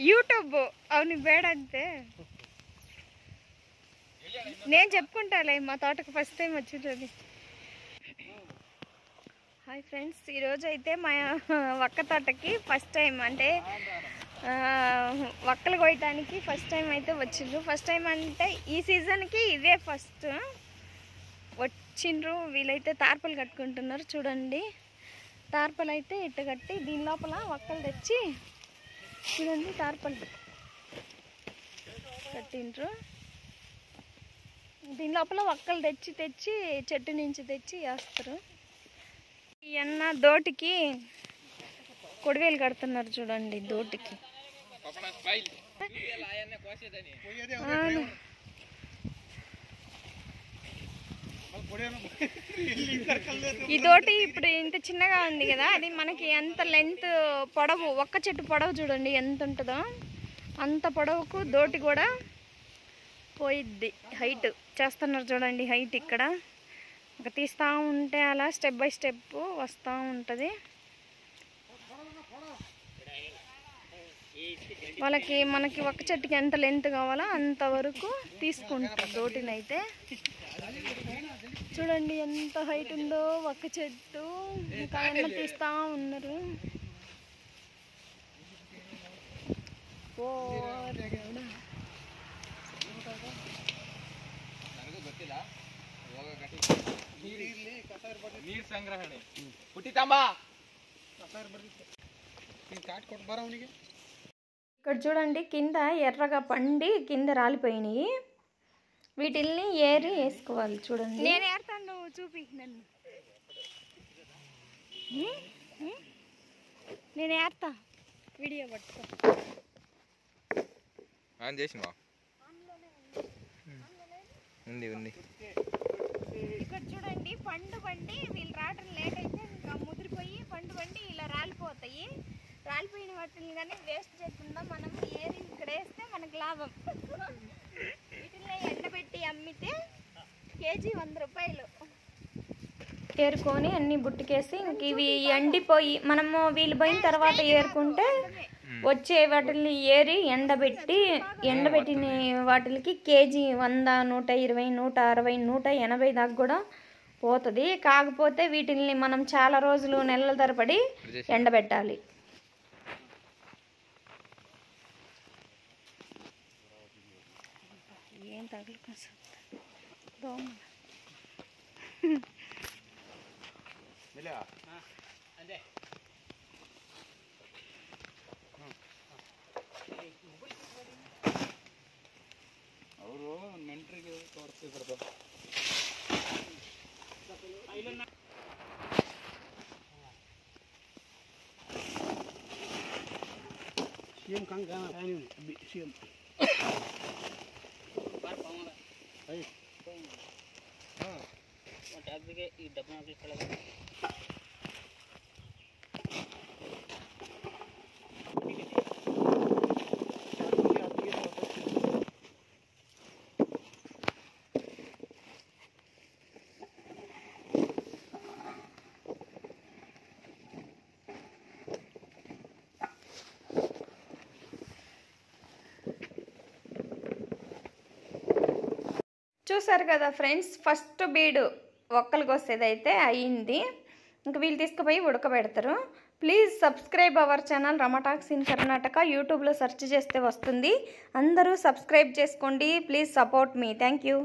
YouTube అవును ಬೇಡಂತೆ నేను చెప్పుకుంటాలే మా తోటకు ఫస్ట్ టైం వచ్చింది. హాయ్ ఫ్రెండ్స్, ఈరోజు అయితే మా వక్క తోటకి ఫస్ట్ టైం అంటే వక్కలు కోయటానికి ఫస్ట్ టైం అయితే వచ్చిండ్రు. ఫస్ట్ టైం అంటే ఈ సీజన్కి ఇదే ఫస్ట్ వచ్చిండ్రు. వీళ్ళైతే తార్పలు కట్టుకుంటున్నారు చూడండి. తార్పలు అయితే ఇట్ట కట్టి దీని లోపల వక్కలు తెచ్చి చూడండి తార్పలు కట్టిండ్రు. దీని లోపల వక్కలు తెచ్చి చెట్టు నుంచి తెచ్చి వేస్తారు. ఈ అన్న దోటికి కొడివేలు కడుతున్నారు చూడండి. దోటికి ఈ దోటి ఇప్పుడు ఇంత చిన్నగా ఉంది కదా, అది మనకి ఎంత లెంత్ పొడవు, ఒక్క చెట్టు పొడవు చూడండి ఎంత ఉంటుందో అంత పొడవుకు దోటి కూడా పోయిద్ది. హైట్ చేస్తున్నారు చూడండి. హైట్ ఇక్కడ ఇంకా తీస్తూ ఉంటే అలా స్టెప్ బై స్టెప్ వస్తూ ఉంటుంది. మనకి ఒక్క చెట్టుకి ఎంత లెంత్ కావాలో అంతవరకు తీసుకుంటారు దోటిని. అయితే చూడండి ఎంత హైట్ ఉందో ఒక్క చెట్టు. ఇంకా ఎన్న తీస్తూ ఉన్నారు. ఇక్కడ చూడండి కింద ఎర్రగా పండి కింద రాలిపోయినాయి. వీటిల్ని ఏరి వేసుకోవాలి చూడండి. నేను ఏరుతాను, నువ్వు చూపి నన్ను. నేను ఏరుతా, వీడియో పట్టుకో. ఇక్కడ చూడండి పండు పండి వీళ్ళు రావడం లేట్ అయితే ఇంకా ముదిరిపోయి పండు పండి ఇలా రాలిపోతాయి. రాలిపోయిన వాటిని కానీ వేస్ట్ చేయకుండా మనం ఏరి ఇక్కడ వేస్తే మనకు లాభం. వీటిని ఎండబెట్టి అమ్మితే కేజీ 100 రూపాయలు. ఏరుకొని అన్ని బుట్టికేసి ఇంక ఇవి ఎండిపోయి మనము వీళ్ళు పోయిన తర్వాత ఏరుకుంటే వచ్చే వాటిని ఏరి ఎండబెట్టిన వాటికి కేజీ 100, 120, 160, 180 దాకా కూడా పోతుంది. కాకపోతే వీటిని మనం చాలా రోజులు నెలల తరబడి ఎండబెట్టాలి. ఏం తగులుకో దోమ. ಅವರು ನೆಂಟರಿಗೆ ತೋರಿಸ್ತಿದ್ರು. सीएम कहाँ गाना है नहीं सीएम हाँ वो टैब के ये डब्बा क्लिक कर लगा. చూసారు కదా ఫ్రెండ్స్, ఫస్ట్ బీడు ఒక్కలు కోసేదైతే అయ్యింది. ఇంకా వీళ్ళు తీసుకుపోయి ఉడకబెడతారు. ప్లీజ్ సబ్స్క్రైబ్ అవర్ ఛానల్ రమటాక్స్ ఇన్ కర్ణాటక. యూట్యూబ్లో సెర్చ్ చేస్తే వస్తుంది. అందరూ సబ్స్క్రైబ్ చేసుకోండి. Please support me. Thank you.